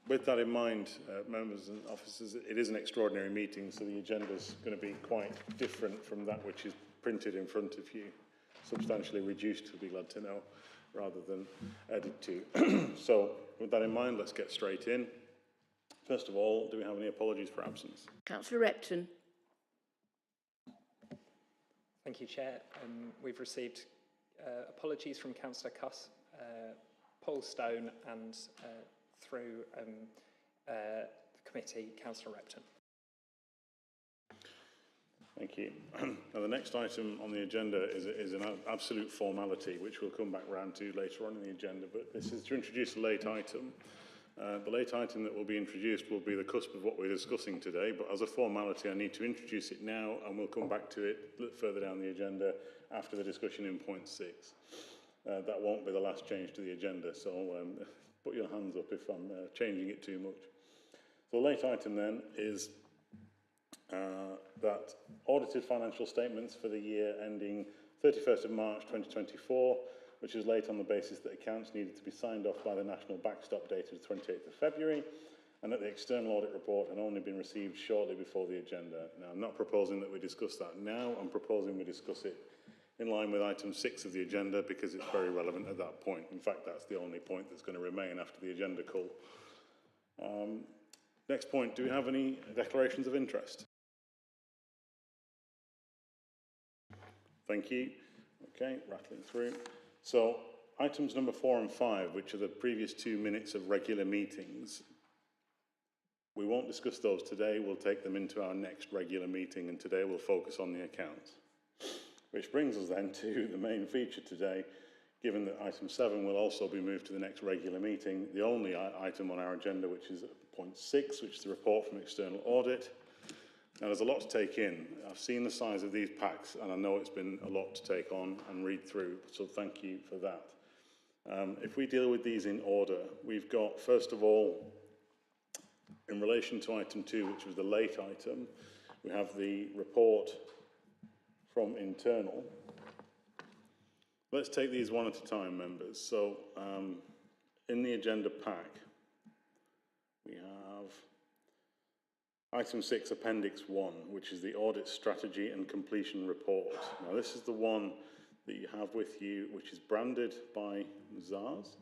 With that in mind, members and officers, it is an extraordinary meeting, so the agenda is going to be quite different from that which is printed in front of you, substantially reduced, you'll be glad to know, rather than added to. So, with that in mind, let's get straight in. First of all, do we have any apologies for absence? Councillor Repton. Thank you, Chair. We've received apologies from Councillor Cuss, Paul Stone, and through the committee, Councillor Repton. Thank you. Now, the next item on the agenda is an absolute formality, which we'll come back round to later on in the agenda, but this is to introduce a late item. The late item that will be introduced will be the cusp of what we're discussing today, but as a formality I need to introduce it now, and we'll come back to it further down the agenda after the discussion in point 6. That won't be the last change to the agenda, so put your hands up if I'm changing it too much. So the late item then is that audited financial statements for the year ending 31st of March 2024, which is late on the basis that accounts needed to be signed off by the national backstop dated 28th of February, and that the external audit report had only been received shortly before the agenda. Now, I'm not proposing that we discuss that now, I'm proposing we discuss it in line with item 6 of the agenda because it's very relevant at that point. In fact, that's the only point that's going to remain after the agenda call. Next point, do we have any declarations of interest? Thank you. Okay, rattling through. So, items number 4 and 5, which are the previous 2 minutes of regular meetings, we won't discuss those today, we'll take them into our next regular meeting, and today we'll focus on the accounts. Which brings us then to the main feature today, given that item 7 will also be moved to the next regular meeting, the only item on our agenda, which is point 6, which is the report from external audit. Now, there's a lot to take in. I've seen the size of these packs, and I know it's been a lot to take on and read through, so thank you for that. If we deal with these in order, we've got, first of all, in relation to item 2, which was the late item, we have the report from internal. Let's take these one at a time, members. So, in the agenda pack, we have item 6, Appendix 1, which is the Audit Strategy and Completion Report. Now, this is the one that you have with you, which is branded by Mazars.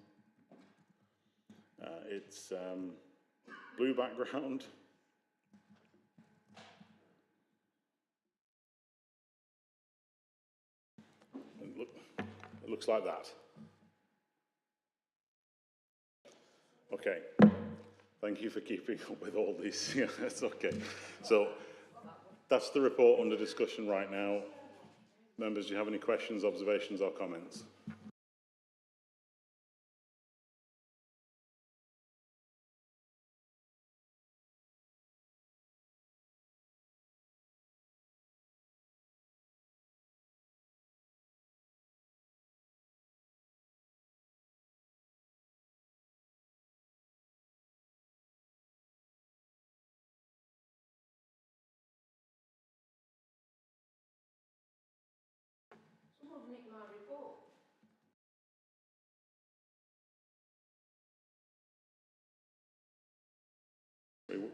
It's blue background. And look, it looks like that. Okay. Thank you for keeping up with all these. Yeah, that's okay. So that's the report under discussion right now. Members, do you have any questions, observations or comments?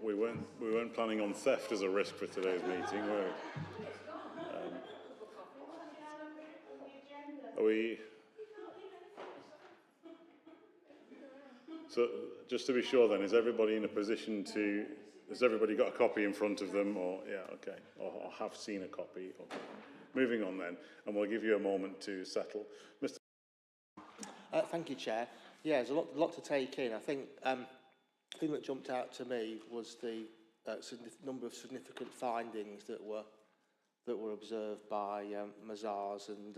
We weren't planning on theft as a risk for today's meeting, were we? Are we? So, just to be sure then, is everybody in a position to, has everybody got a copy in front of them, or, yeah, okay, or have seen a copy? Okay. Moving on then, and we'll give you a moment to settle. Mr. Thank you, Chair. Yeah, there's a lot to take in. I think the thing that jumped out to me was the number of significant findings that were observed by Mazars, and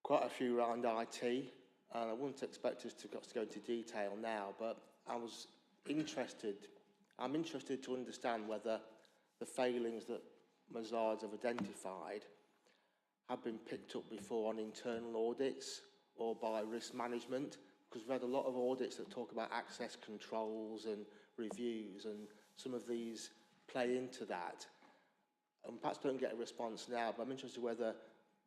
quite a few around IT. And I wouldn't expect us to go into detail now, but I'm interested to understand whether the failings that Mazars have identified have been picked up before on internal audits or by risk management, because we've had a lot of audits that talk about access controls and reviews, and some of these play into that. And perhaps don't get a response now, but I'm interested whether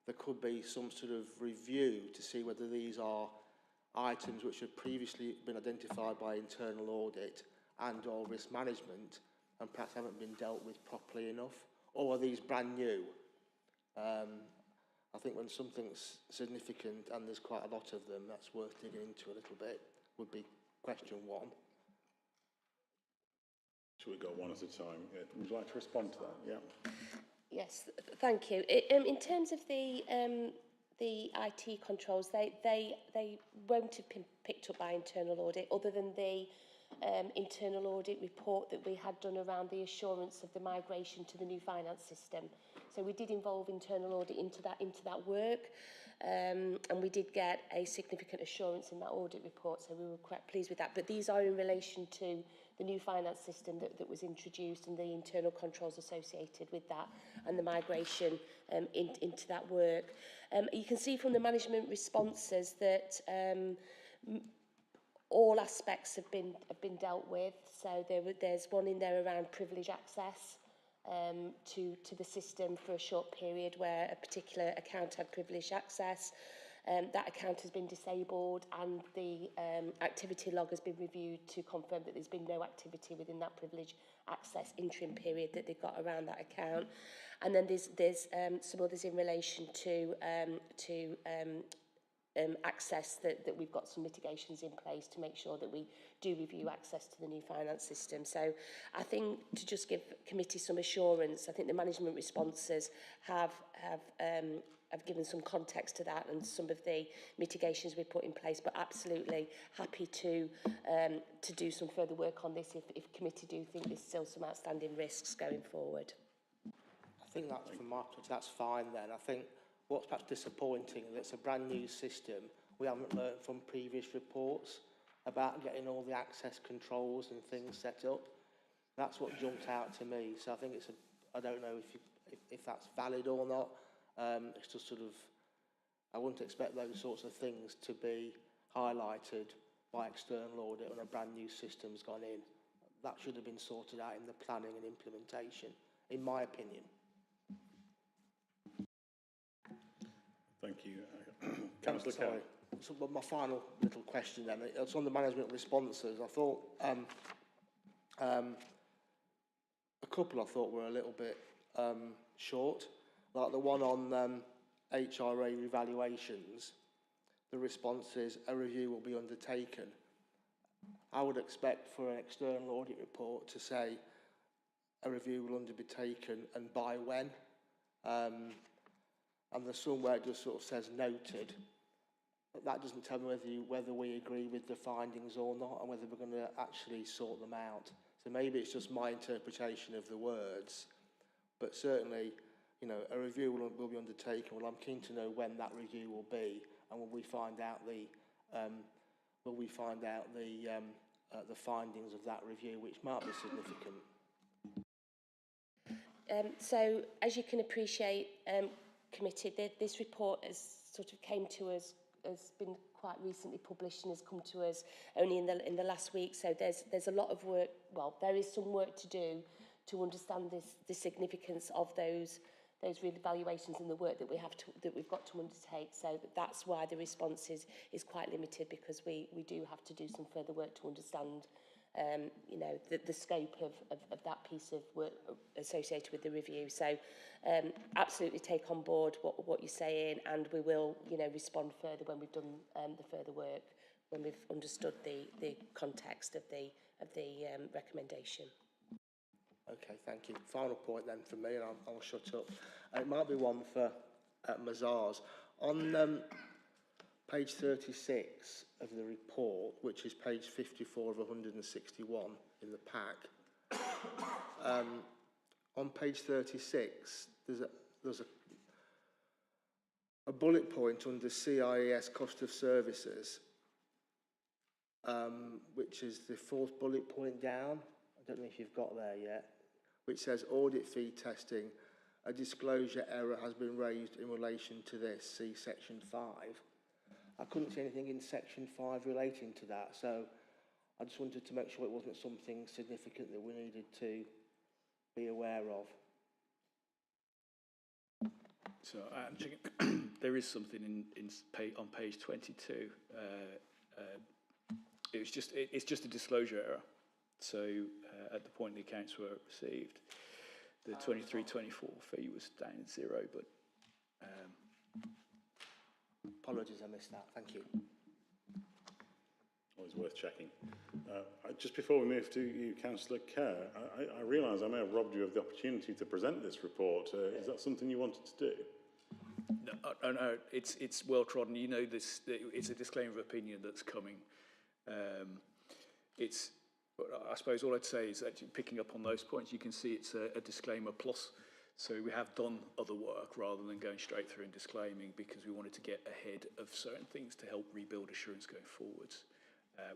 there could be some sort of review to see whether these are items which have previously been identified by internal audit and or risk management and perhaps haven't been dealt with properly enough? Or are these brand new? I think when something's significant and there's quite a lot of them, that's worth digging into a little bit, would be question one. Should we go one at a time? Yeah. Would you like to respond to that? Yeah. Yes, thank you. In terms of the IT controls, they won't have been picked up by internal audit, other than the internal audit report that we had done around the assurance of the migration to the new finance system. So we did involve internal audit into that work, and we did get a significant assurance in that audit report, so we were quite pleased with that. But these are in relation to the new finance system that was introduced and the internal controls associated with that and the migration into that work. You can see from the management responses that all aspects have been dealt with. So there's one in there around privilege access to the system for a short period where a particular account had privileged access. That account has been disabled, and the activity log has been reviewed to confirm that there's been no activity within that privilege access interim period that they got around that account. And then there's some others in relation to access that we've got some mitigations in place to make sure that we do review access to the new finance system. So I think to just give committee some assurance, I think the management responses have given some context to that and some of the mitigations we put in place, but absolutely happy to do some further work on this if committee do think there's still some outstanding risks going forward. I think that's, from my perspective, that's fine then. I think what's perhaps disappointing is it's a brand new system. We haven't learnt from previous reports about getting all the access controls and things set up. That's what jumped out to me. So I think it's I don't know if that's valid or not. It's just sort of, I wouldn't expect those sorts of things to be highlighted by external audit when a brand new system's gone in. That should have been sorted out in the planning and implementation, in my opinion. Thank you. Councillor Kelly. So my final little question then, it's on the management responses. I thought a couple I thought were a little bit short, like the one on HRA revaluations. The response is a review will be undertaken. I would expect for an external audit report to say a review will undertaken and by when. And there's somewhere it just sort of says noted. But that doesn't tell me whether we agree with the findings or not, and whether we're going to actually sort them out. So maybe it's just my interpretation of the words, but certainly, you know, a review will be undertaken. Well, I'm keen to know when that review will be, and will we find out the findings of that review, which might be significant. So, as you can appreciate, committee, this report has sort of came to us, has been quite recently published and has come to us only in the last week. So there's a lot of work. Well, there is some work to do to understand the significance of those reevaluations and the work that we've got to undertake. So that's why the response is quite limited, because we do have to do some further work to understand you know, the scope of that piece of work associated with the review. So absolutely take on board what you're saying, and we will, you know, respond further when we've done the further work, when we've understood the context of the recommendation. Okay, thank you. Final point then from me, and I'll shut up. It might be one for Mazars. On page 36 of the report, which is page 54 of 161 in the pack, on page 36, there's a bullet point under CIES cost of services, which is the fourth bullet point down. I don't know if you've got there yet, which says audit fee testing. A disclosure error has been raised in relation to this. See section 5. I couldn't see anything in section 5 relating to that, so I just wanted to make sure it wasn't something significant that we needed to be aware of. So there is something on page 22 it's just a disclosure error. So at the point the accounts were received, the 23-24 fee was down at 0, but Apologies, I missed that. Thank you. Always worth checking. Just before we move to you, Councillor Kerr, I realise I may have robbed you of the opportunity to present this report. Is that something you wanted to do? no, it's well trodden. You know this. It's a disclaimer of opinion that's coming. I suppose all I'd say is that picking up on those points, you can see it's a disclaimer plus. So we have done other work rather than going straight through and disclaiming, because we wanted to get ahead of certain things to help rebuild assurance going forwards,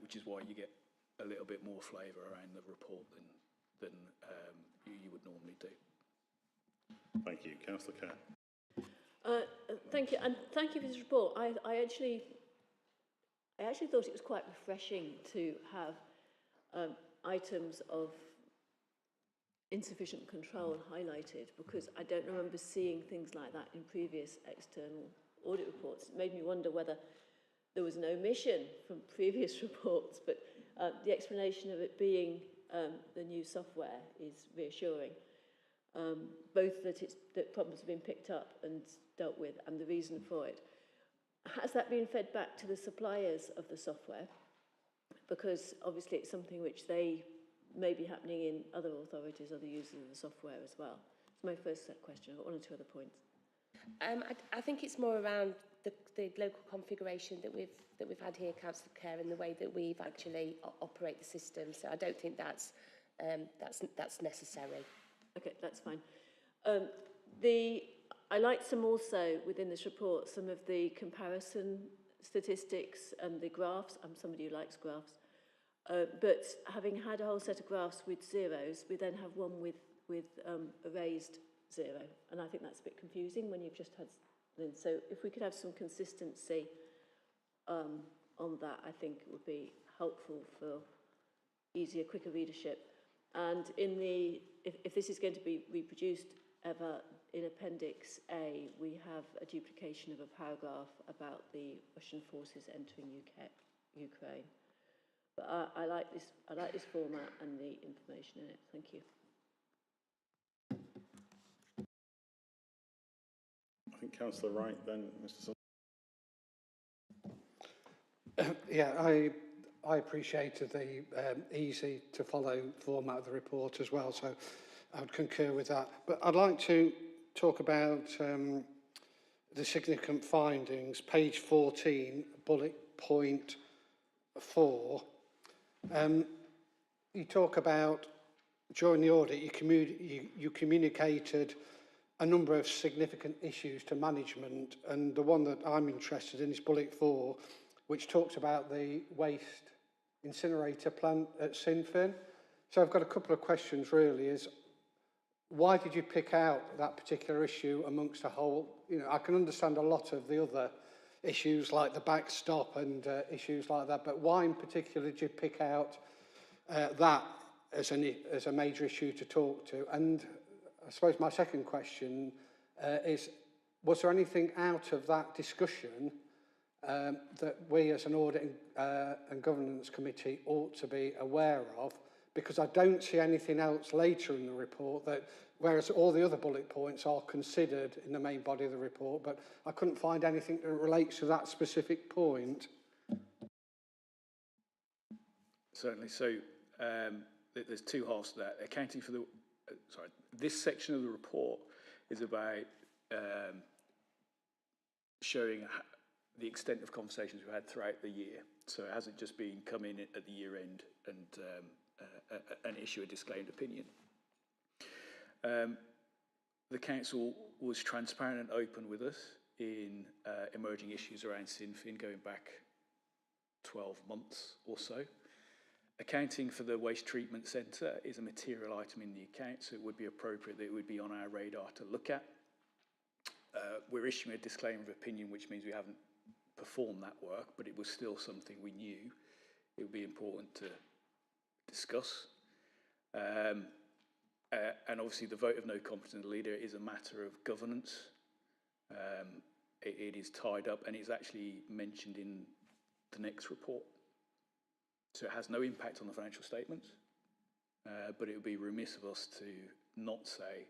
which is why you get a little bit more flavour around the report than you would normally do. Thank you. Councillor Kerr. Thank you, and thank you for this report. I actually thought it was quite refreshing to have items of insufficient control highlighted, because I don't remember seeing things like that in previous external audit reports. It made me wonder whether there was an omission from previous reports, but the explanation of it being the new software is reassuring. Both that problems have been picked up and dealt with, and the reason for it. Has that been fed back to the suppliers of the software? Because obviously it's something which they may be happening in other authorities, other users of the software as well. It's my first question. I've got one or two other points. I think it's more around the local configuration that we've had here, Councillor Kerr, and the way that we've actually operate the system. So I don't think that's necessary. Okay, that's fine. I liked some also within this report, some of the comparison statistics and the graphs. I'm somebody who likes graphs. But having had a whole set of graphs with zeros, we then have one with a raised 0. And I think that's a bit confusing when you've just had... So if we could have some consistency on that, I think it would be helpful for easier, quicker readership. And if this is going to be reproduced ever in Appendix A, we have a duplication of a paragraph about the Russian forces entering Ukraine. But I like this format and the information in it. Thank you. I think Councillor Wright, then Mr. Sullivan. Yeah, I appreciated the easy to follow format of the report as well, so I would concur with that. But I'd like to talk about the significant findings, page 14, bullet point 4. You talk about, during the audit, you communicated a number of significant issues to management, and the one that I'm interested in is bullet 4, which talks about the waste incinerator plant at Sinfin. So I've got a couple of questions really. Is why did you pick out that particular issue amongst a whole? You know, I can understand a lot of the other issues like the backstop and issues like that, but why in particular did you pick out that as a major issue to talk to? And I suppose my second question is, was there anything out of that discussion that we as an audit and governance committee ought to be aware of? Because I don't see anything else later in the report, that whereas all the other bullet points are considered in the main body of the report, but I couldn't find anything that relates to that specific point. Certainly. So there's two halves to that. Accounting for the... this section of the report is about showing the extent of conversations we've had throughout the year. So it hasn't just been come in at the year end and issue a disclaimed opinion. The council was transparent and open with us in emerging issues around Sinfin going back 12 months or so. Accounting for the waste treatment centre is a material item in the account, so it would be appropriate that it would be on our radar to look at. We're issuing a disclaimer of opinion, which means we haven't performed that work, but it was still something we knew it would be important to discuss. And obviously the vote of no confidence in the leader is a matter of governance. It is tied up, and it's actually mentioned in the next report. So it has no impact on the financial statements, but it would be remiss of us to not say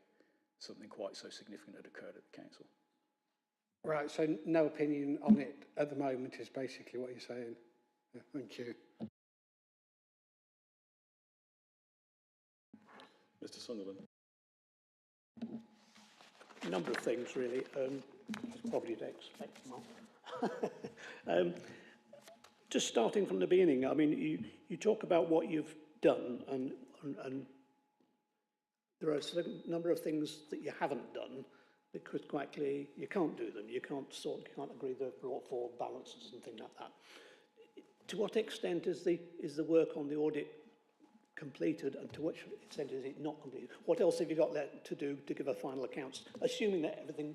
something quite so significant had occurred at the council. Right, so no opinion on it at the moment is basically what you're saying. Yeah, thank you. Mr. Sunderland. A number of things, really, as probably you'd expect, Mark. Just starting from the beginning, I mean, you talk about what you've done, and there are a number of things that you haven't done, because quite clearly you can't do them. You can't agree they're brought forward balances and things like that. To what extent is the work on the audit completed, and to which extent is it not completed? What else have you got left to do to give a final accounts, assuming that everything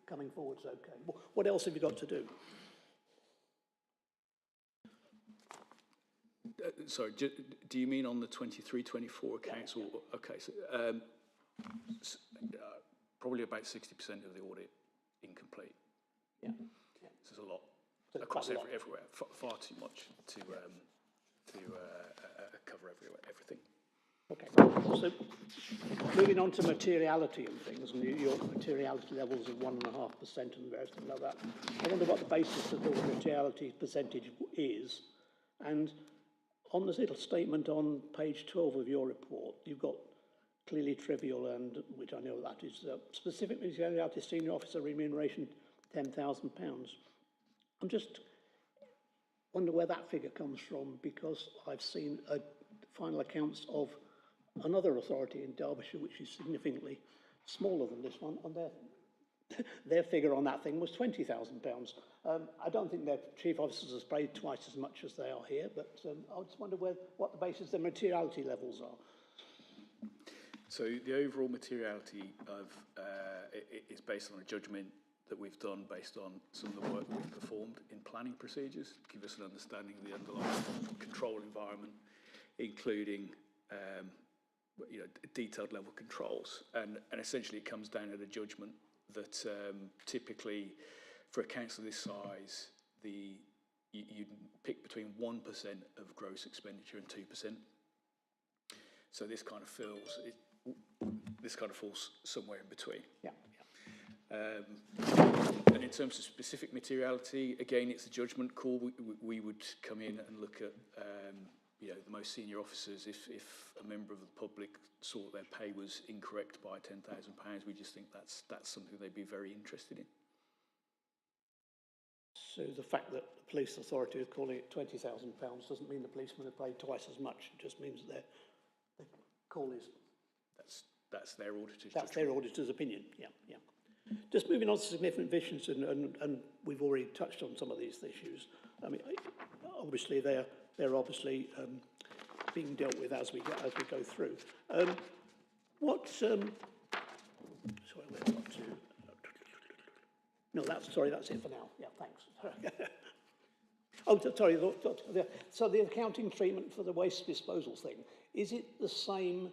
coming forward is okay? What else have you got to do? Sorry, do you mean on the 23-24 accounts? Yeah. Okay, so probably about 60% of the audit incomplete. Yeah. So there's a lot across everywhere, far too much to cover everything. Okay, so moving on to materiality and things, and your materiality levels of 1.5% and everything like that. I wonder what the basis of the materiality percentage is, and on this little statement on page 12 of your report, you've got clearly trivial, and which I know that is specific materiality senior officer remuneration £10,000. I'm just wonder where that figure comes from, because I've seen final accounts of another authority in Derbyshire which is significantly smaller than this one, and their figure on that thing was £20,000. I don't think their chief officers have paid twice as much as they are here, but I just wonder what the basis of their materiality levels are. So the overall materiality of is based on a judgment that we've done based on some of the work that we've performed in planning procedures, to give us an understanding of the underlying control environment, including detailed level controls, and essentially it comes down to the judgment that typically for a council this size, you pick between 1% of gross expenditure and 2%. So this kind of falls somewhere in between. Yeah. And in terms of specific materiality, again, it's a judgment call. We would come in and look at the most senior officers. If a member of the public saw their pay was incorrect by £10,000, we just think that's something they'd be very interested in. So the fact that the police authority is calling it £20,000 doesn't mean the policemen have paid twice as much. It just means that the call is... That's their auditor's That's their auditor's opinion, yeah. Just moving on to significant visions, and we've already touched on some of these issues. I mean, obviously they're obviously being dealt with as we go through. Sorry, where have I got to? No, that's it for now. Yeah, thanks. Oh, sorry. So the accounting treatment for the waste disposal thing, is it the same?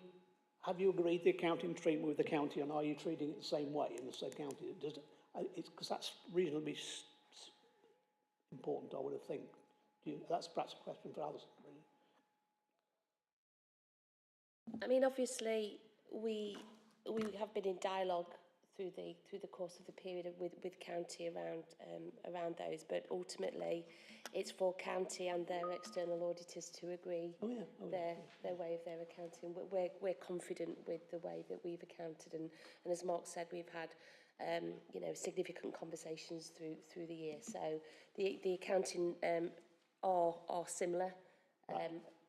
Have you agreed the accounting treatment with the county, and are you treating it the same way in the same county? Because that's reasonably important, I would have think. That's perhaps a question for Alison, really. I mean, obviously, we have been in dialogue through the course of the period with county around those, but ultimately it's for county and their external auditors to agree their way of their accounting. We're confident with the way that we've accounted, and as Mark said, we've had significant conversations through the year. So the accounting are similar.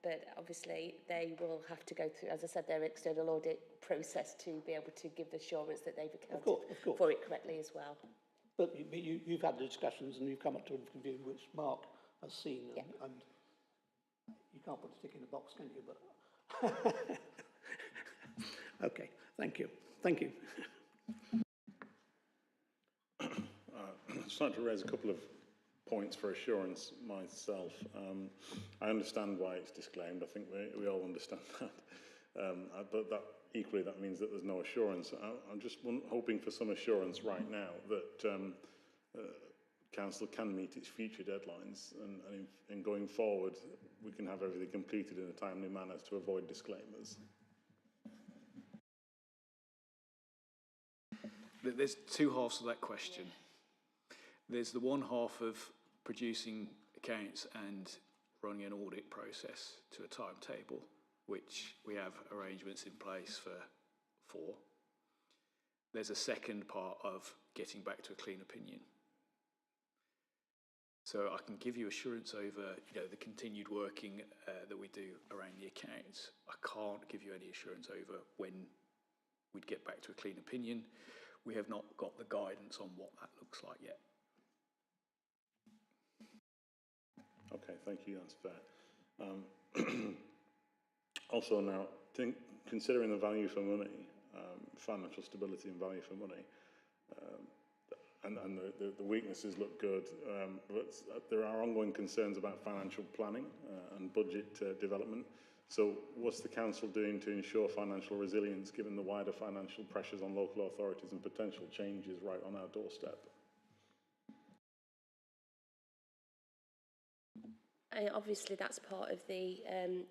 But obviously they will have to go through, as I said, their external audit process to be able to give the assurance that they've accounted for it correctly as well. But you've had the discussions and you've come up to a conclusion which Mark has seen, and you can't put a stick in a box, can you? But okay, thank you. I'd just like to raise a couple of points for assurance myself. I understand why it's disclaimed. I think we all understand that. But equally that means that there's no assurance. I'm just hoping for some assurance right now that council can meet its future deadlines, and in going forward, we can have everything completed in a timely manner to avoid disclaimers. There's two halves of that question. There's the one half of producing accounts and running an audit process to a timetable, which we have arrangements in place for. There's a second part of getting back to a clean opinion. So I can give you assurance over, the continued working that we do around the accounts. I can't give you any assurance over when we'd get back to a clean opinion. We have not got the guidance on what that looks like yet. Okay, thank you, that's fair. Also now, considering the value for money, financial stability and value for money, and the weaknesses look good, but there are ongoing concerns about financial planning and budget development. So what's the council doing to ensure financial resilience given the wider financial pressures on local authorities and potential changes right on our doorstep? Obviously, that's part of the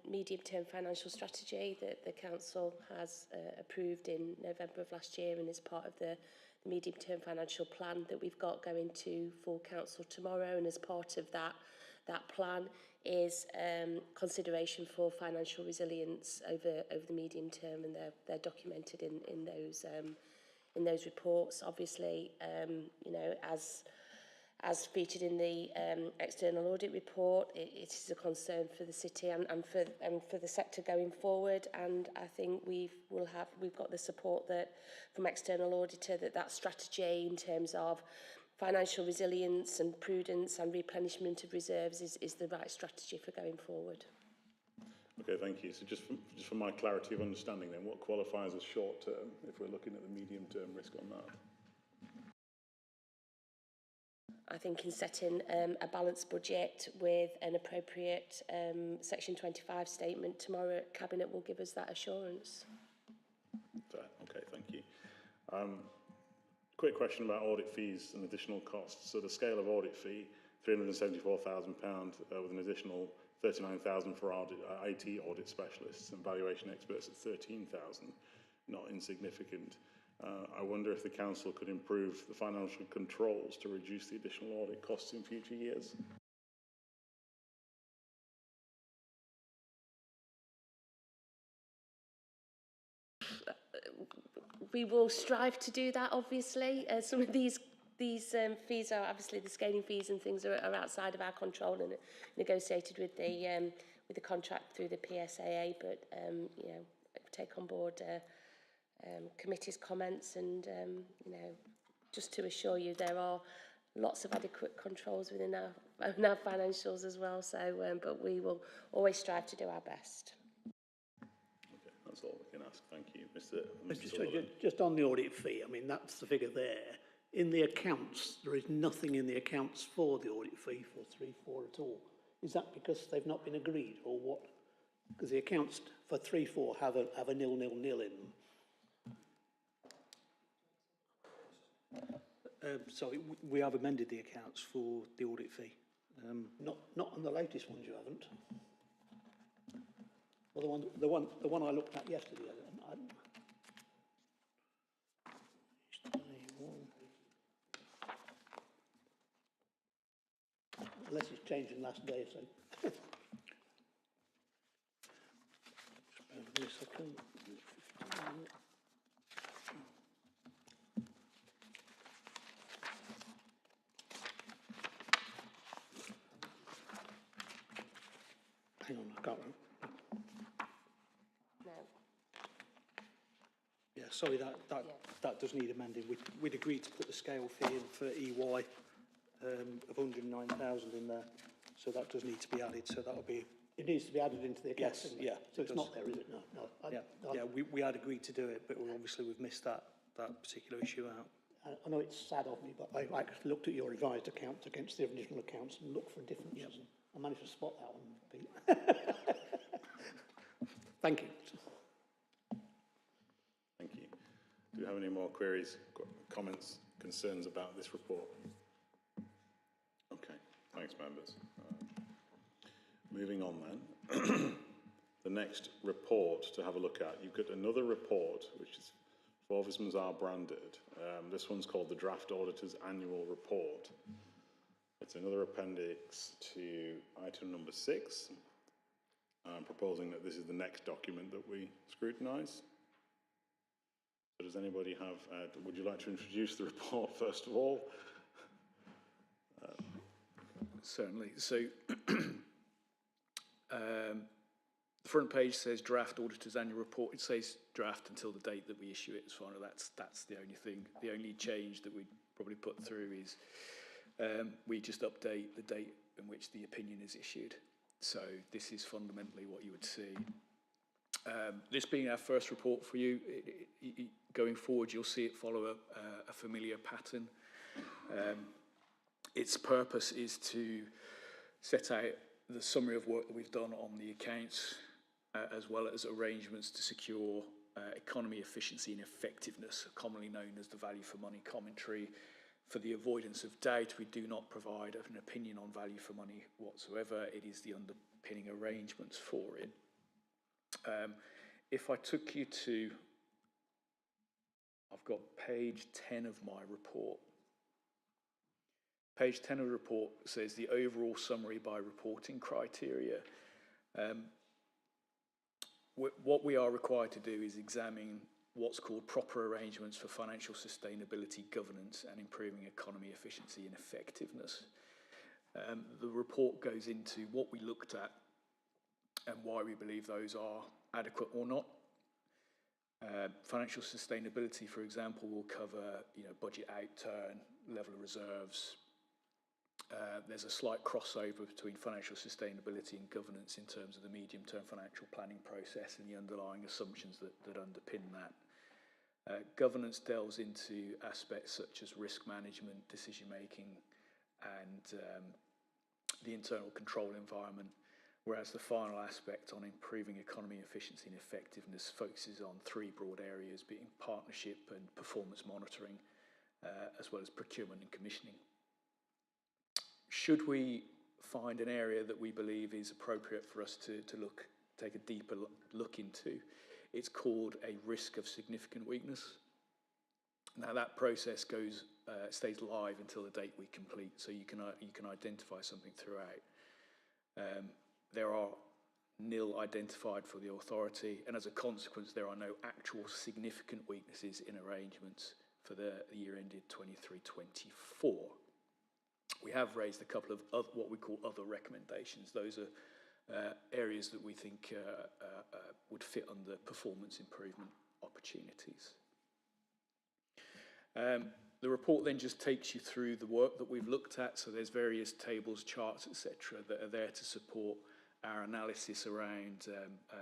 medium-term financial strategy that the council has approved in November of last year, and is part of the medium-term financial plan that we've got going to full council tomorrow. And as part of that plan is consideration for financial resilience over the medium term, and they're documented in those reports. Obviously, as featured in the external audit report, it is a concern for the city and for the sector going forward. And I think we've got the support from external auditor that strategy in terms of financial resilience and prudence and replenishment of reserves is the right strategy for going forward. Okay, thank you. So just for my clarity of understanding then, what qualifies as short term if we're looking at the medium term risk on that? I think in setting a balanced budget with an appropriate Section 25 statement tomorrow, Cabinet will give us that assurance. Okay, thank you. Quick question about audit fees and additional costs. So the scale of audit fee, £374,000 with an additional 39,000 for IT audit specialists and valuation experts at 13,000, not insignificant. I wonder if the council could improve the financial controls to reduce the additional audit costs in future years. We will strive to do that, obviously. Some of these fees are obviously, the scaling fees and things are outside of our control and negotiated with the contract through the PSAA, but take on board committee's comments, and just to assure you, there are lots of adequate controls within our financials as well. So, but we will always strive to do our best. Okay, that's all we can ask. Thank you, Mr. Just on the audit fee, I mean, that's the figure there. In the accounts, there is nothing in the accounts for the audit fee for 3-4 at all. Is that because they've not been agreed, or what? Because the accounts for 3-4 have a 0-0-0 in them. Sorry, we have amended the accounts for the audit fee. Not on the latest ones, you haven't. Well, the one I looked at yesterday. Unless it's changed in the last day or so. Just bear with me a second. Hang on, I can't remember. No. Yeah, sorry, that does need amending. We'd agreed to put the scale fee in for EY of 109,000 in there, so that does need to be added. So that'll be. It needs to be added into the account. Yes, yeah. So it's not there, is it? No. We had agreed to do it, but we've missed that particular issue out. I know it's sad of me, but I actually looked at your revised accounts against the original accounts and looked for differences. Yep. And I managed to spot that one, Pete. Thank you. Thank you. Do you have any more queries, comments, concerns about this report? Thanks, members. Moving on then. The next report to have a look at. You've got another report, which is 4 of them are branded. This one's called the Draft Auditor's Annual Report. It's another appendix to item number 6. I'm proposing that this is the next document that we scrutinise. So does anybody have, would you like to introduce the report first of all? Certainly. So the front page says Draft Auditor's Annual Report. It says draft until the date that we issue it. As far as that's the only thing. The only change that we'd probably put through is we just update the date in which the opinion is issued. So this is fundamentally what you would see. This being our first report for you, going forward, you'll see it follow a familiar pattern. Its purpose is to set out the summary of work that we've done on the accounts, as well as arrangements to secure economy, efficiency and effectiveness, commonly known as the value for money commentary. For the avoidance of doubt, we do not provide an opinion on value for money whatsoever. It is the underpinning arrangements for it. If I took you to, I've got page 10 of my report. Page 10 of the report says the overall summary by reporting criteria. What we are required to do is examine what's called proper arrangements for financial sustainability, governance and improving economy, efficiency and effectiveness. The report goes into what we looked at and why we believe those are adequate or not. Financial sustainability, for example, will cover budget outturn, level of reserves. There's a slight crossover between financial sustainability and governance in terms of the medium-term financial planning process and the underlying assumptions that underpin that. Governance delves into aspects such as risk management, decision-making, and the internal control environment, whereas the final aspect on improving economy, efficiency and effectiveness focuses on 3 broad areas, being partnership and performance monitoring, as well as procurement and commissioning. Should we find an area that we believe is appropriate for us to take a deeper look into, it's called a risk of significant weakness. Now that process stays live until the date we complete, so you can identify something throughout. There are nil identified for the authority, and as a consequence, there are no actual significant weaknesses in arrangements for the year ended 23-24. We have raised a couple of what we call other recommendations. Those are areas that we think would fit under performance improvement opportunities. The report then just takes you through the work that we've looked at. So there's various tables, charts, etc., that are there to support our analysis around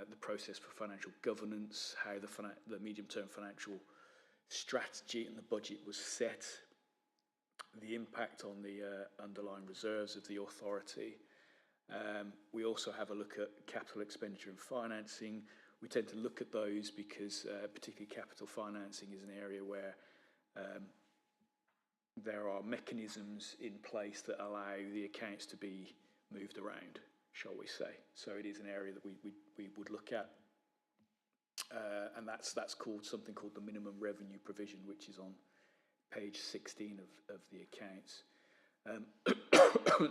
the process for financial governance, how the medium-term financial strategy and the budget was set, the impact on the underlying reserves of the authority. We also have a look at capital expenditure and financing. We tend to look at those because particularly capital financing is an area where there are mechanisms in place that allow the accounts to be moved around, shall we say. So it is an area that we would look at. And that's called something called the minimum revenue provision, which is on page 16 of the accounts.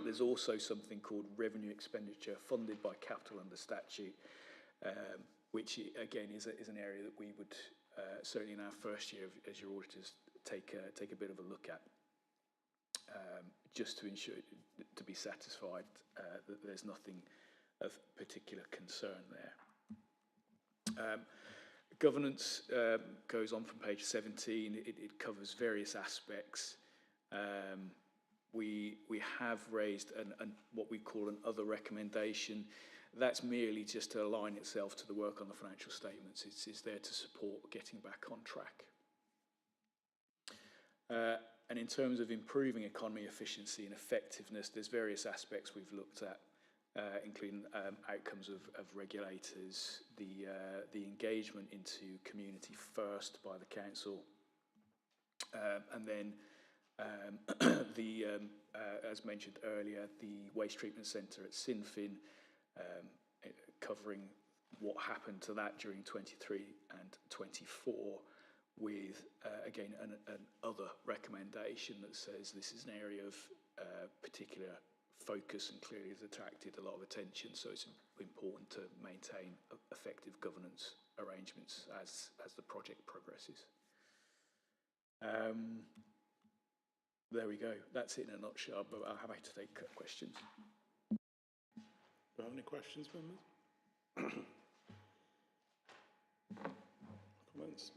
There's also something called revenue expenditure funded by capital under statute, which again is an area that we would certainly in our first year as your auditors take a bit of a look at, just to ensure to be satisfied that there's nothing of particular concern there. Governance goes on from page 17. It covers various aspects. We have raised what we call an other recommendation. That's merely just to align itself to the work on the financial statements. It's there to support getting back on track. And in terms of improving economy efficiency and effectiveness, there's various aspects we've looked at, including outcomes of regulators, the engagement into community first by the council, and then as mentioned earlier, the waste treatment centre at Sinfin, covering what happened to that during 23 and 24, with, again, an other recommendation that says this is an area of particular focus and clearly has attracted a lot of attention, so it's important to maintain effective governance arrangements as the project progresses. There we go. That's it in a nutshell, but I'm happy to take questions. Do you have any questions, members? Comments?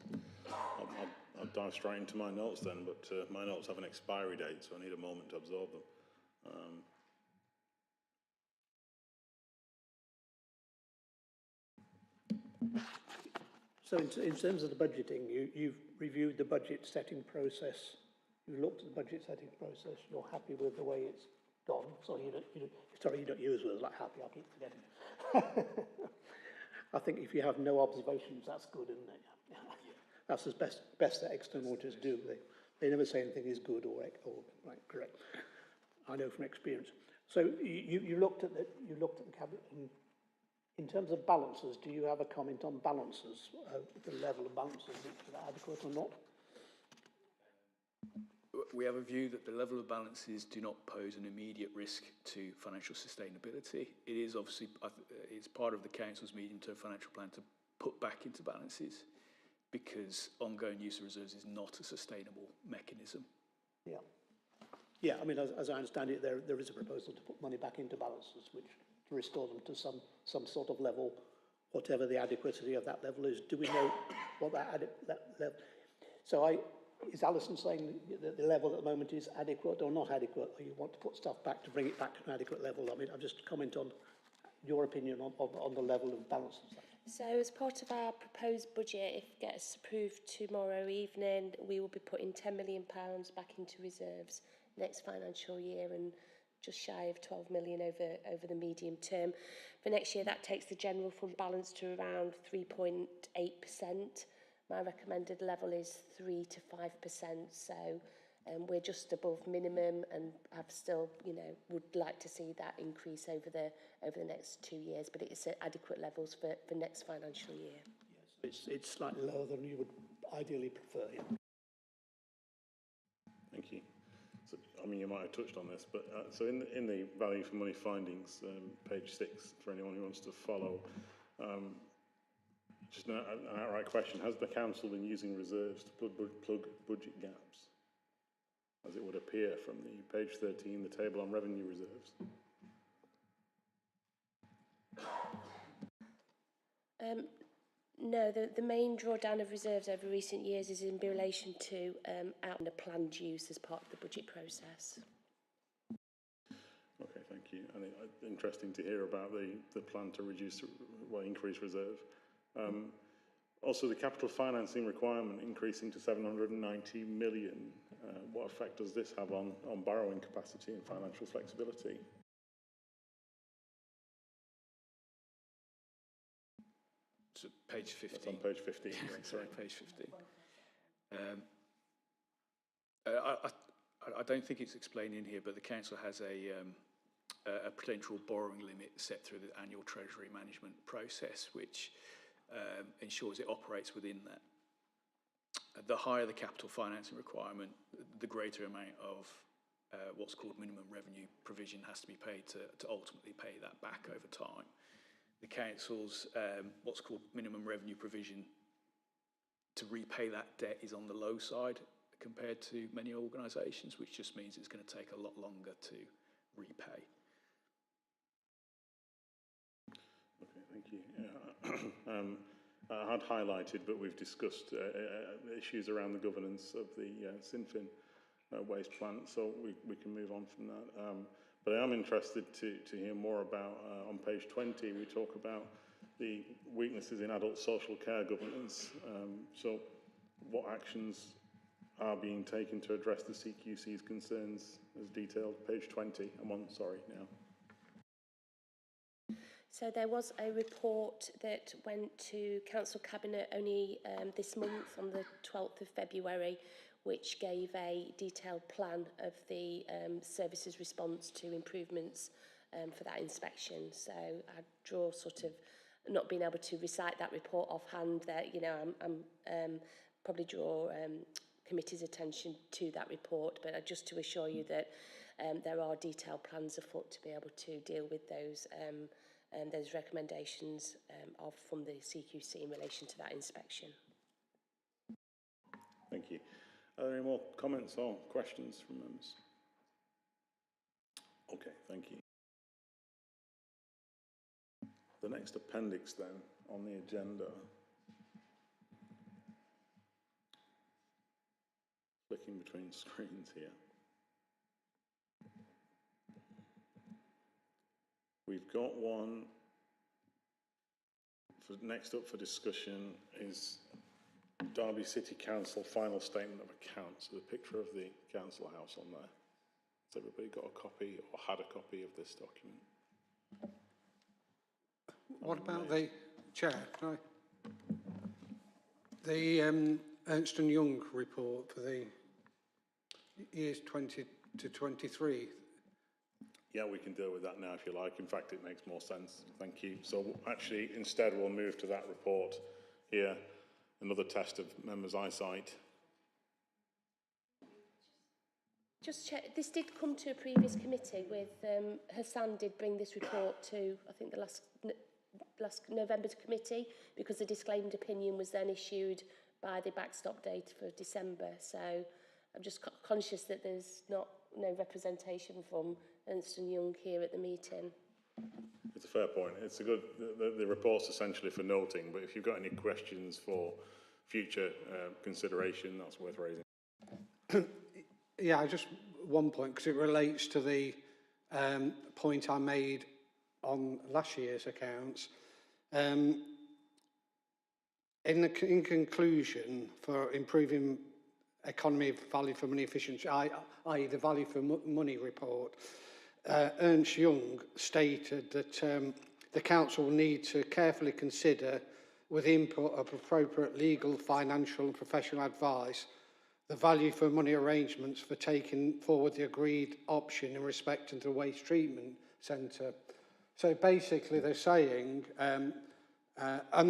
I'll dive straight into my notes then, but my notes have an expiry date, so I need a moment to absorb them. So in terms of the budgeting, you've reviewed the budget setting process. You've looked at the budget setting process. You're happy with the way it's gone. Sorry, you don't use words like happy. I keep forgetting. I think if you have no observations, that's good, isn't it? That's the best that external auditors do. They never say anything is good or right, correct. I know from experience. So you looked at the cabinet. In terms of balances, do you have a comment on balances, the level of balances, is that adequate or not? We have a view that the level of balances do not pose an immediate risk to financial sustainability. It is obviously, it's part of the Council's medium-term financial plan to put back into balances because ongoing use of reserves is not a sustainable mechanism. Yeah. Yeah, I mean, as I understand it, there is a proposal to put money back into balances, which to restore them to some sort of level, whatever the adequacy of that level is. Do we know what that level? So is Alison saying that the level at the moment is adequate or not adequate, or you want to put stuff back to bring it back to an adequate level? I mean, I'll just comment on your opinion on the level of balances. So as part of our proposed budget, if it gets approved tomorrow evening, we will be putting £10 million back into reserves next financial year and just shy of 12 million over the medium term. For next year, that takes the general fund balance to around 3.8%. My recommended level is 3 to 5%. So we're just above minimum and have still, would like to see that increase over the next 2 years. But it's at adequate levels for next financial year. Yes, it's slightly lower than you would ideally prefer. Yeah. Thank you. So, I mean, you might have touched on this, but so in the value for money findings, page 6, for anyone who wants to follow, just an outright question: has the council been using reserves to plug budget gaps, as it would appear from the page 13, the table on revenue reserves? No, the main drawdown of reserves over recent years is in relation to out and a planned use as part of the budget process. Okay, thank you. And interesting to hear about the plan to increase reserve. Also, the capital financing requirement increasing to 790 million. What effect does this have on borrowing capacity and financial flexibility? So page 15. That's on page 15. Sorry, page 15. I don't think it's explained in here, but the council has a potential borrowing limit set through the annual treasury management process, which ensures it operates within that. The higher the capital financing requirement, the greater amount of what's called minimum revenue provision has to be paid to ultimately pay that back over time. The council's what's called minimum revenue provision to repay that debt is on the low side compared to many organisations, which just means it's going to take a lot longer to repay. Okay, thank you. Yeah. I had highlighted, but we've discussed issues around the governance of the Sinfin waste plant, so we can move on from that. But I am interested to hear more about, on page 20, we talk about the weaknesses in adult social care governance. So what actions are being taken to address the CQC's concerns as detailed? Page 20, I'm on, sorry, now. So there was a report that went to Council Cabinet only this month on the 12th of February, which gave a detailed plan of the services response to improvements for that inspection. So I draw sort of, not being able to recite that report offhand, that, you know, I'm probably draw committee's attention to that report, but just to assure you that there are detailed plans afoot to be able to deal with those recommendations from the CQC in relation to that inspection. Thank you. Are there any more comments or questions from members? Okay, thank you. The next appendix then on the agenda, flicking between screens here. We've got one for next up for discussion is Derby City Council final statement of accounts with a picture of the council house on there. Has everybody got a copy or had a copy of this document? What about the chair? Can I? The Ernst & Young report for the years 20 to 23. Yeah, we can deal with that now if you like. In fact, it makes more sense. Thank you. So actually, instead, we'll move to that report here. Another test of members' eyesight. Just check, this did come to a previous committee with, Hassan did bring this report to, I think, the last November's committee, because the disclaimed opinion was then issued by the backstop date for December. So I'm just conscious that there's no representation from Ernst & Young here at the meeting. It's a fair point. It's a good, the report's essentially for noting, but if you've got any questions for future consideration, that's worth raising. Yeah, just one point, because it relates to the point I made on last year's accounts. In conclusion, for improving economy of value for money efficiency, i.e. the value for money report, Ernst Young stated that the council will need to carefully consider, with input of appropriate legal, financial and professional advice, the value for money arrangements for taking forward the agreed option in respect of the waste treatment centre. So basically they're saying, and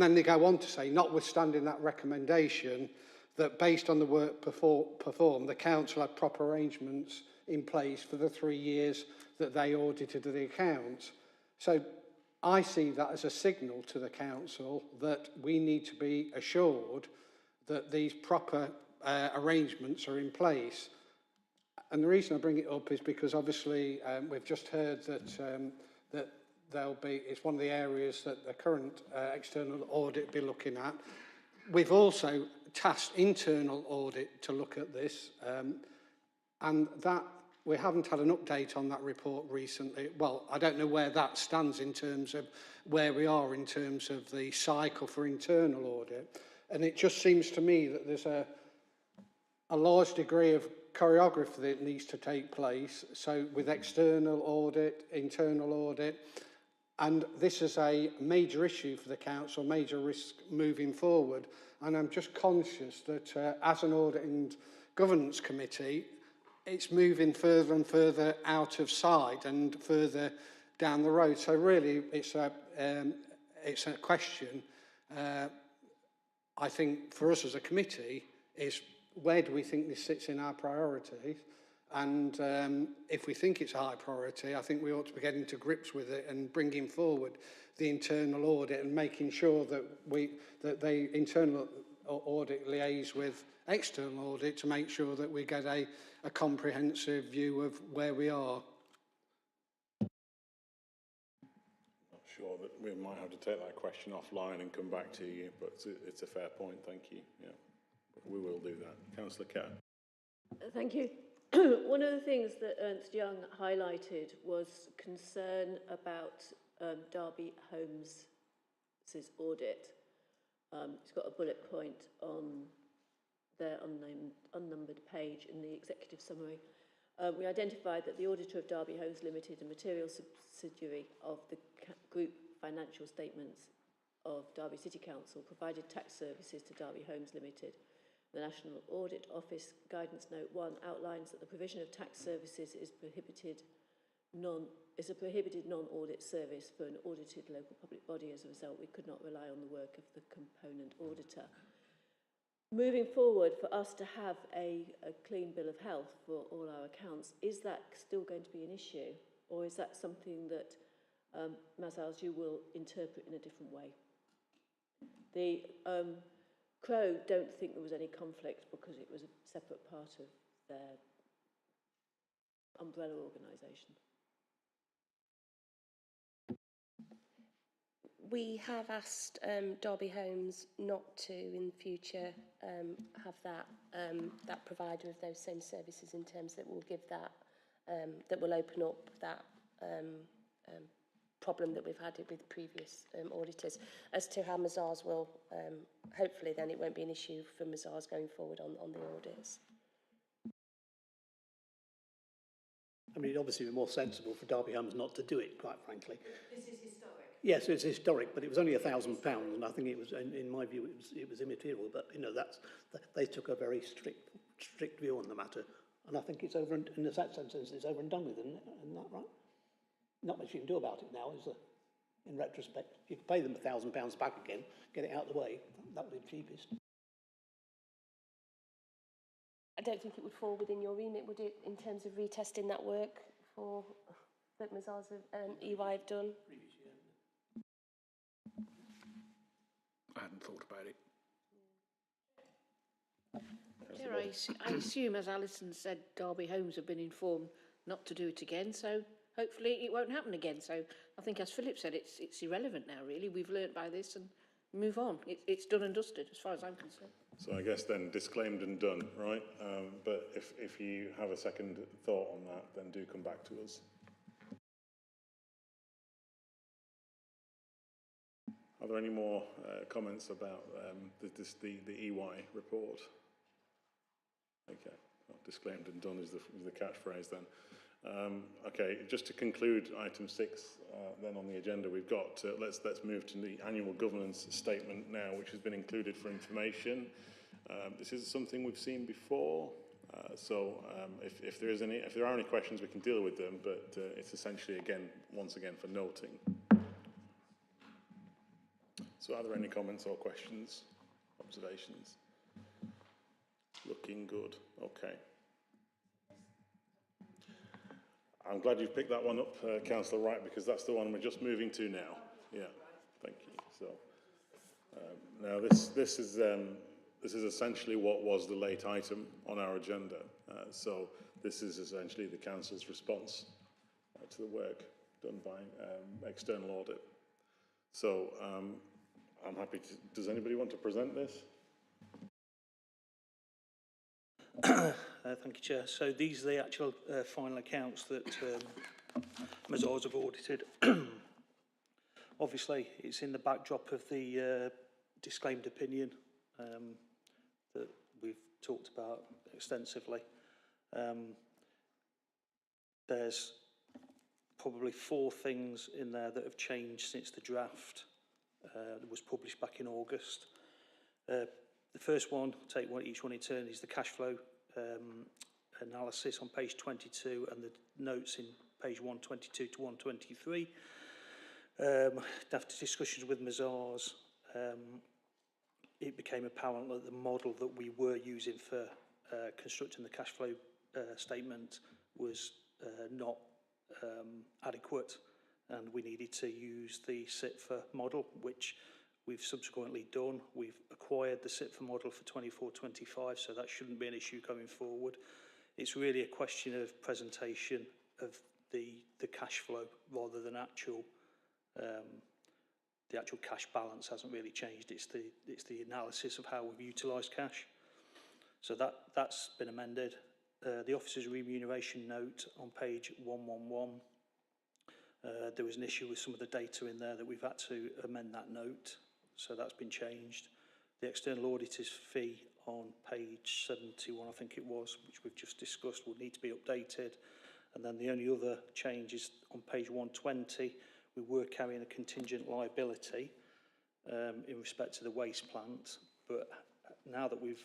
then they go on to say, notwithstanding that recommendation, that based on the work performed, the council had proper arrangements in place for the 3 years that they audited the accounts. So I see that as a signal to the council that we need to be assured that these proper arrangements are in place. And the reason I bring it up is because obviously we've just heard that there'll be, it's one of the areas that the current external audit will be looking at. We've also tasked internal audit to look at this, and that we haven't had an update on that report recently. Well, I don't know where that stands in terms of where we are in terms of the cycle for internal audit. And it just seems to me that there's a large degree of choreography that needs to take place. So with external audit, internal audit, and this is a major issue for the council, major risk moving forward. And I'm just conscious that as an audit and governance committee, it's moving further and further out of sight and further down the road. So really, it's a question, I think, for us as a committee, is where do we think this sits in our priorities? And if we think it's a high priority, I think we ought to be getting to grips with it and bringing forward the internal audit and making sure that the internal audit liaise with external audit to make sure that we get a comprehensive view of where we are. Not sure that we might have to take that question offline and come back to you, but it's a fair point. Thank you. Yeah, we will do that. Councillor Kerr. Thank you. One of the things that Ernst Young highlighted was concern about Derby Homes' audit. It's got a bullet point on their unnumbered page in the executive summary. We identified that the auditor of Derby Homes Limited, a material subsidiary of the group financial statements of Derby City Council, provided tax services to Derby Homes Limited The National Audit Office Guidance Note 1 outlines that the provision of tax services is a prohibited non-audit service for an audited local public body. As a result, we could not rely on the work of the component auditor. Moving forward, for us to have a clean bill of health for all our accounts, is that still going to be an issue? Or is that something that, Mazars, you will interpret in a different way? The Crow don't think there was any conflict because it was a separate part of their umbrella organisation. We have asked Derby Homes not to, in future, have that provider of those same services, in terms that will give that, that will open up that problem that we've had with previous auditors. As to how Mazars will, hopefully then it won't be an issue for Mazars going forward on the audits. I mean, it'd obviously be more sensible for Derby Homes not to do it, quite frankly. This is historic. Yes, it's historic, but it was only £1,000, and I think it was, in my view, it was immaterial. But you know, they took a very strict view on the matter, and I think it's over. In that sense, it's over and done with, isn't it? Isn't that right? Not much you can do about it now, is there? In retrospect, you could pay them £1,000 back again, get it out of the way. That would be the cheapest. I don't think it would fall within your remit, would it, in terms of retesting that work for that Mazars and EY have done? I hadn't thought about it. Chair, I assume, as Alison said, Derby Homes have been informed not to do it again, so hopefully it won't happen again. So I think, as Philip said, it's irrelevant now, really. We've learnt by this and move on. It's done and dusted, as far as I'm concerned. So I guess then disclaimed and done, right? But if you have a second thought on that, then do come back to us. Are there any more comments about the EY report? Okay, well, disclaimed and done is the catchphrase then. Okay, just to conclude item 6, then on the agenda, we've got, let's move to the annual governance statement now, which has been included for information. This is something we've seen before, so if there are any questions, we can deal with them, but it's essentially, once again, for noting. So are there any comments or questions, observations? Looking good, okay. I'm glad you've picked that one up, Councillor Wright, because that's the one we're just moving to now. Yeah, thank you. So now this is essentially what was the late item on our agenda. So this is essentially the council's response to the work done by external audit. So I'm happy to. Does anybody want to present this? Thank you, Chair. So these are the actual final accounts that Mazars have audited. Obviously, it's in the backdrop of the disclaimed opinion that we've talked about extensively. There's probably 4 things in there that have changed since the draft that was published back in August. The first one, take each one in turn, is the cash flow analysis on page 22 and the notes in page 122 to 123. After discussions with Mazars, it became apparent that the model that we were using for constructing the cash flow statement was not adequate, and we needed to use the SITFA model, which we've subsequently done. We've acquired the SITFA model for 24-25, so that shouldn't be an issue going forward. It's really a question of presentation of the cash flow rather than actual the actual cash balance hasn't really changed. It's the analysis of how we've utilised cash. So that's been amended. The officer's remuneration note on page 111. There was an issue with some of the data in there that we've had to amend that note. So that's been changed. The external auditor's fee on page 71, I think it was, which we've just discussed, will need to be updated. And then the only other change is on page 120, we were carrying a contingent liability in respect to the waste plant, but now that we've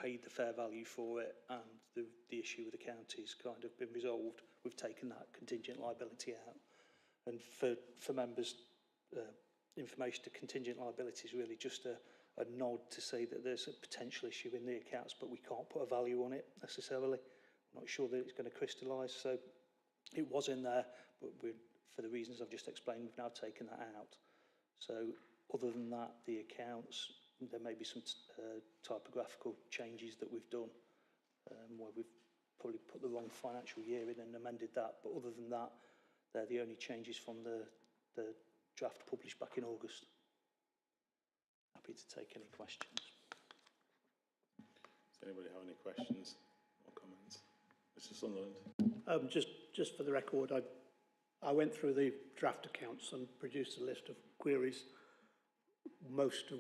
paid the fair value for it and the issue with the county's kind of been resolved, we've taken that contingent liability out. And for members' information, the contingent liability is really just a nod to say that there's a potential issue in the accounts, but we can't put a value on it necessarily. I'm not sure that it's going to crystallise, so it was in there, but for the reasons I've just explained, we've now taken that out. So other than that, the accounts, there may be some typographical changes that we've done, where we've probably put the wrong financial year in and amended that, but other than that, they're the only changes from the draft published back in August. Happy to take any questions. Does anybody have any questions or comments? Mr. Sunderland. Just for the record, I went through the draft accounts and produced a list of queries. Most of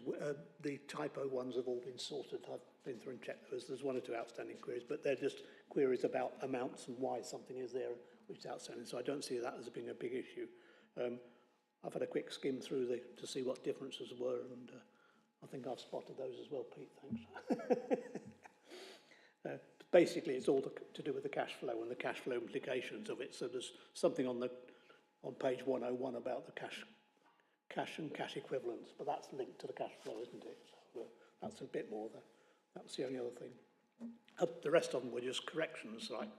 the typo ones have all been sorted. I've been through and checked those. There's one or two outstanding queries, but they're just queries about amounts and why something is there which is outstanding. So I don't see that as being a big issue. I've had a quick skim through to see what differences were, and I think I've spotted those as well, Pete. Thanks. Basically, it's all to do with the cash flow and the cash flow implications of it. So there's something on page 101 about the cash and cash equivalents, but that's linked to the cash flow, isn't it? So that's a bit more there. That's the only other thing. The rest of them were just corrections, like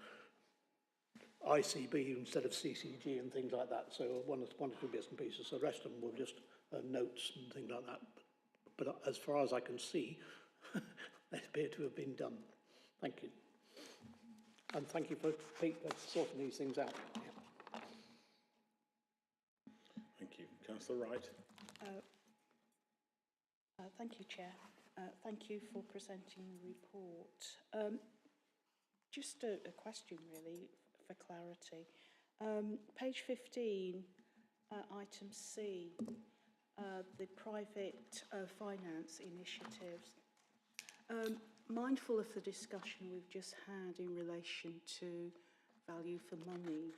ICB instead of CCG and things like that. So one or two bits and pieces. So the rest of them were just notes and things like that. But as far as I can see, they appear to have been done. Thank you. And thank you for Pete for sorting these things out. Yeah. Thank you. Councillor Wright. Thank you, Chair. Thank you for presenting the report. Just a question, really, for clarity. Page 15, item C, the private finance initiatives. Mindful of the discussion we've just had in relation to value for money,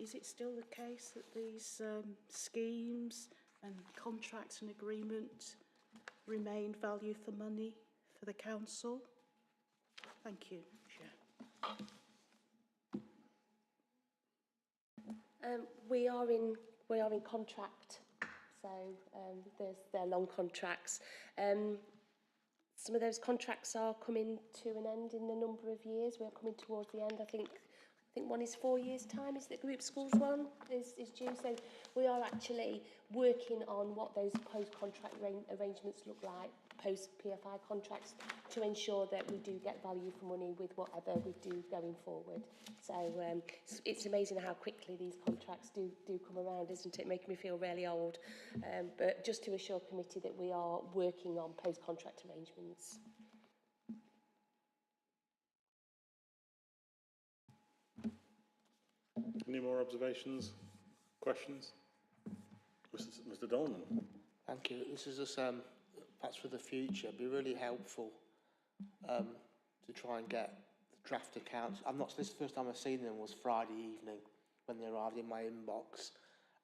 is it still the case that these schemes and contracts and agreements remain value for money for the council? Thank you, Chair. We are in contract, so they're long contracts. Some of those contracts are coming to an end in a number of years. We're coming towards the end. I think one is 4 years' time. Is the group schools one is due? So we are actually working on what those post-contract arrangements look like, post-PFI contracts, to ensure that we do get value for money with whatever we do going forward. So it's amazing how quickly these contracts do come around, isn't it? Making me feel really old. But just to assure committee that we are working on post-contract arrangements. Any more observations, questions? Mr. Dolman. Thank you. This is just perhaps for the future. It'd be really helpful to try and get the draft accounts. This is the first time I've seen them was Friday evening when they arrived in my inbox,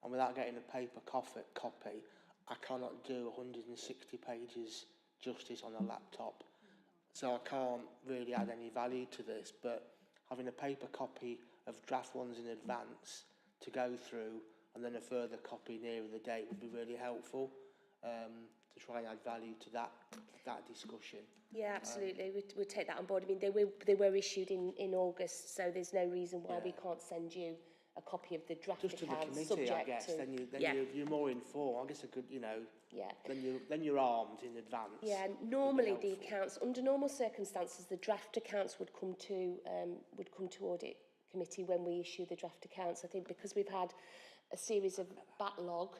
and without getting a paper copy, I cannot do 160 pages justice on a laptop. So I can't really add any value to this, but having a paper copy of draft ones in advance to go through and then a further copy nearer the date would be really helpful to try and add value to that discussion. Yeah, absolutely. We'd take that on board. I mean, they were issued in August, so there's no reason why we can't send you a copy of the draft just accounts. Just to the committee, I guess. Then you're more informed. I guess a good, Then you're armed in advance. Yeah. Normally, the accounts, under normal circumstances, the draft accounts would come to audit committee when we issue the draft accounts. I think because we've had a series of backlog,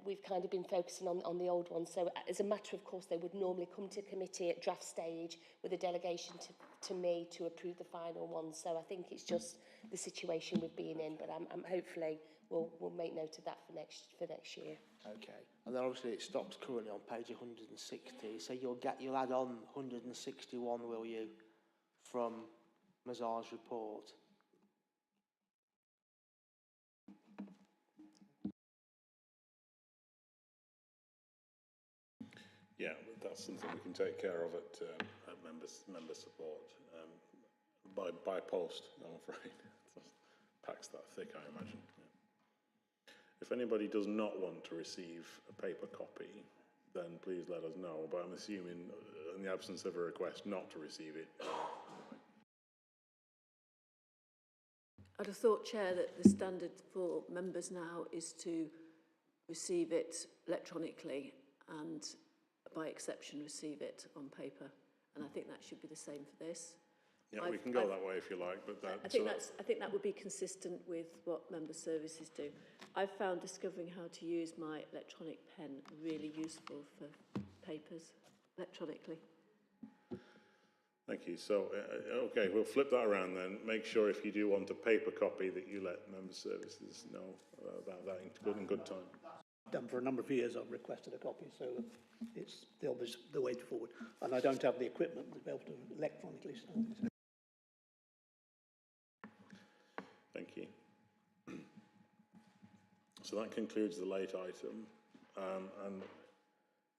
we've kind of been focusing on the old ones. So as a matter of course, they would normally come to committee at draft stage with a delegation to me to approve the final ones. So I think it's just the situation we've been in, but I'm hopefully we'll make note of that for next year. Okay. And then obviously it stops currently on page 160. So you'll add on 161, will you, from Mazar's report? that's something we can take care of at member support by post, I'm afraid. Packs that thick, I imagine. Yeah. If anybody does not want to receive a paper copy, then please let us know. But I'm assuming, in the absence of a request, not to receive it. I'd have thought, Chair, that the standard for members now is to receive it electronically and, by exception, receive it on paper. And I think that should be the same for this. Yeah, we can go that way if you like, but that, I think that would be consistent with what member services do. I've found discovering how to use my electronic pen really useful for papers electronically. Thank you. So, okay, we'll flip that around then. Make sure if you do want a paper copy that you let member services know about that in good time. Done for a number of years. I've requested a copy, so it's the way forward. And I don't have the equipment to be able to electronically scan it. Thank you. So that concludes the late item. And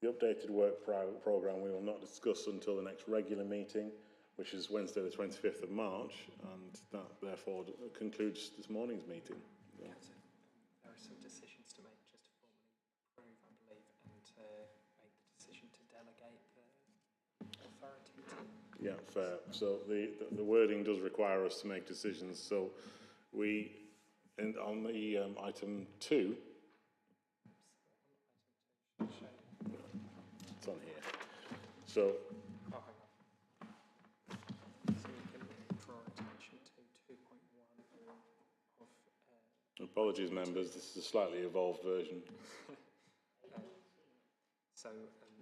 the updated work programme we will not discuss until the next regular meeting, which is Wednesday the 25th of March, and that therefore concludes this morning's meeting. Yeah. There are some decisions to make just to formally approve, I believe, and to make the decision to delegate the authority to... Yeah, fair. So the wording does require us to make decisions. So we, and on the item 2, it's on here. So, Oh, hang on. So we can draw attention to 2.1 of... apologies, members, this is a slightly evolved version. So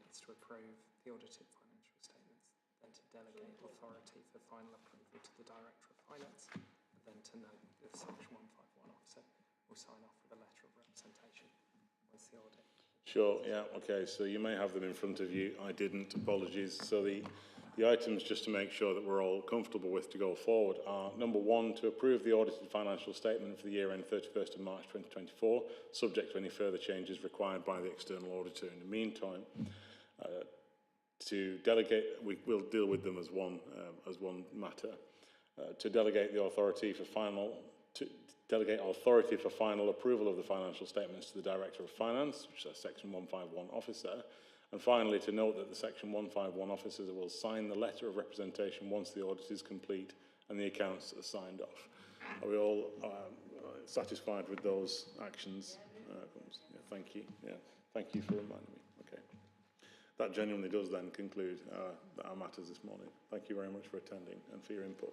it's to approve the audited financial statements, then to delegate authority for final approval to the Director of Finance, and then to note the Section 151 officer will sign off with a letter of representation once the audit. Sure, yeah, okay, so you may have them in front of you. I didn't, apologies. So the items, just to make sure that we're all comfortable with to go forward, are number 1, to approve the audited financial statement for the year end 31st of March 2024, subject to any further changes required by the external auditor in the meantime. To delegate, we'll deal with them as one matter. To delegate the authority for delegate authority for final approval of the financial statements to the Director of Finance, which is a Section 151 officer. And finally, to note that the Section 151 officer will sign the letter of representation once the audit is complete and the accounts are signed off. Are we all satisfied with those actions? Yeah, thank you. Yeah, thank you for reminding me. Okay. That genuinely does then conclude our matters this morning. Thank you very much for attending and for your input.